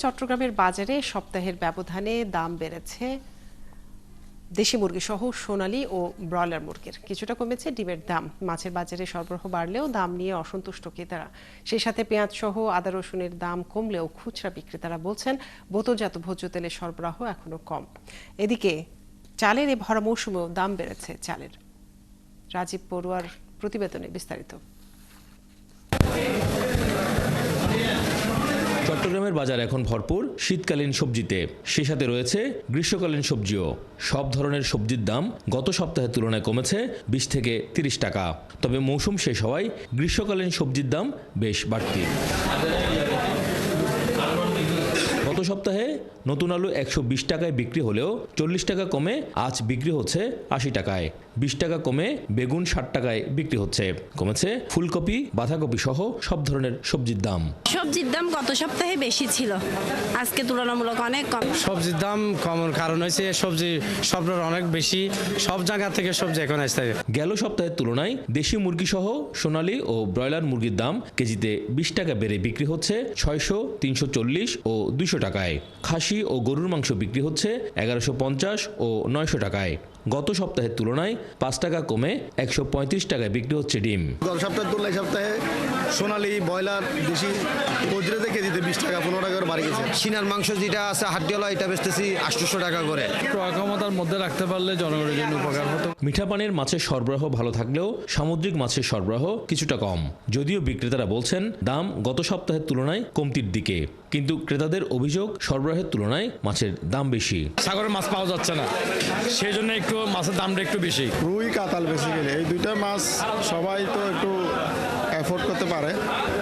চট্টগ্রামের বাজারে সপ্তাহের ব্যবধানে দাম বেড়েছে দেশি মুরগি সহ সোনালী ও ব্রয়লার মুরগির। কিছুটা কমেছে ডিমের দাম। মাছের বাজারে সরবরাহ বাড়লেও দাম নিয়ে অসন্তুষ্ট ক্রেতারা। সেই সাথে পেঁয়াজ সহ আদা রসুনের দাম কমলেও খুচরা বিক্রেতারা বলছেন বোতলজাত ভোজ্য তেলের সরবরাহ এখনো কম। এদিকে চালের এ ভরা মৌসুমেও দাম বেড়েছে চালের। রাজীব পড়ুয়ার প্রতিবেদনে বিস্তারিত। চট্টগ্রামের বাজার এখন ভরপুর শীতকালীন সবজিতে, সে সাথে রয়েছে গ্রীষ্মকালীন সবজিও। সব ধরনের সবজির দাম গত সপ্তাহের তুলনায় কমেছে 20 থেকে 30 টাকা। তবে মৌসুম শেষ হওয়ায় গ্রীষ্মকালীন সবজির দাম বেশ বাড়তি। গত সপ্তাহে নতুন আলু 120 টাকায় বিক্রি হলেও 40 টাকা কমে আজ বিক্রি হচ্ছে 80 টাকায়। 20 টাকা কমে বেগুন 60 টাকায় বিক্রি হচ্ছে। কমেছে ফুলকপি, বাঁধাকপি সহ সব ধরনের সবজির দাম। সবজির দাম গত সপ্তাহে বেশি ছিল, আজকে তুলনামূলক অনেক কম। সবজির দাম কমার কারণ হয়েছে সবজি সবটার অনেক বেশি, সব জায়গা থেকে সবজি এখন আসতে। গেল সপ্তাহের তুলনায় দেশি মুরগি সহ সোনালী ও ব্রয়লার মুরগির দাম কেজিতে 20 টাকা বেড়ে বিক্রি হচ্ছে 600, 340 ও 200 টাকায়। খাসি ও গরুর মাংস বিক্রি হচ্ছে 1150 ও 900 টাকায়। গত সপ্তাহের তুলনায় 5 টাকা কমে 135 টাকায় বিক্রি হচ্ছে ডিম। গত সপ্তাহের তুলনায় সপ্তাহে সোনালী ব্রয়লার দেশি কচুরিতে কেজিতে 20 টাকা 15 টাকা করে বাড়ি গেছে। সিনার মাংস যেটা আছে হাড্ডিওয়ালা, এটা বেচতেছি 800 টাকা করে। ক্রয় ক্ষমতার মধ্যে রাখতে পারলে জনগণের জন্য উপকার হতো। মিঠা পানির মাছের সরবরাহ ভালো থাকলেও সামুদ্রিক মাছের সরবরাহ কিছুটা কম। যদিও বিক্রেতারা বলছেন দাম গত সপ্তাহের তুলনায় কমতির দিকে, কিন্তু ক্রেতাদের অভিযোগ সরবরাহের তুলনায় মাছের দাম বেশি। সাগরের মাছ পাওয়া যাচ্ছে না, সেই জন্য একটু মাছের দামটা একটু বেশি। রুই কাতাল বেসিক্যালি এই দুইটা মাছ সবাই তো একটু অ্যাফোর্ড করতে পারে,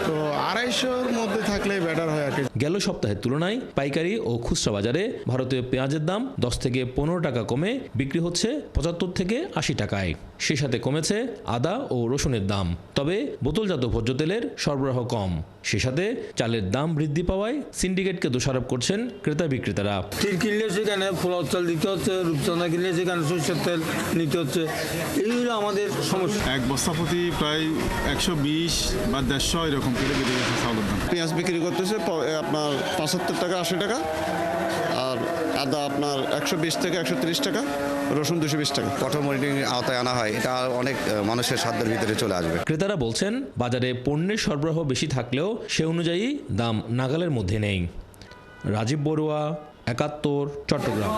তো 250-র মধ্যে থাকলে বেটার হয় আর কি। গেল সপ্তাহের তুলনায় পাইকারি ও খুচরা বাজারে ভারতীয় পেঁয়াজের দাম 10 থেকে 15 টাকা কমে বিক্রি হচ্ছে 75 থেকে 80 টাকায়। সে সাথে কমেছে আদা ও রসুনের দাম। তবে বোতলজাত ভোজ্য তেলের সরবরাহ কম। সে সাথে চালের দাম বৃদ্ধি পাওয়ায় সিন্ডিকেটকে দোষারোপ করছেন ক্রেতা বিক্রেতারা। তিল কিনলে সেখানে পোলাও চাল দিতে হচ্ছে, রূপচাঁদা কিনলে সেখানে সরষের তেল নিতে হচ্ছে। এইগুলো আমাদের সমস্যা। এক বস্তা প্রতি প্রায় 120 বা 150 এরকম করে বেড়ে গেছে চাউলের দাম। পেঁয়াজ বিক্রি করতেছে আপনার 75 টাকা 80 টাকা, আর আদা আপনার 120 থেকে 130 টাকা, রসুন 220 টাকা। কঠোর মনিটরিং আওতায় আনা হয়, এটা অনেক মানুষের সাধ্যের ভিতরে চলে আসবে। ক্রেতারা বলছেন বাজারে পণ্যের সরবরাহ বেশি থাকলেও সে অনুযায়ী দাম নাগালের মধ্যে নেই। রাজীব বড়ুয়া, 71, চট্টগ্রাম।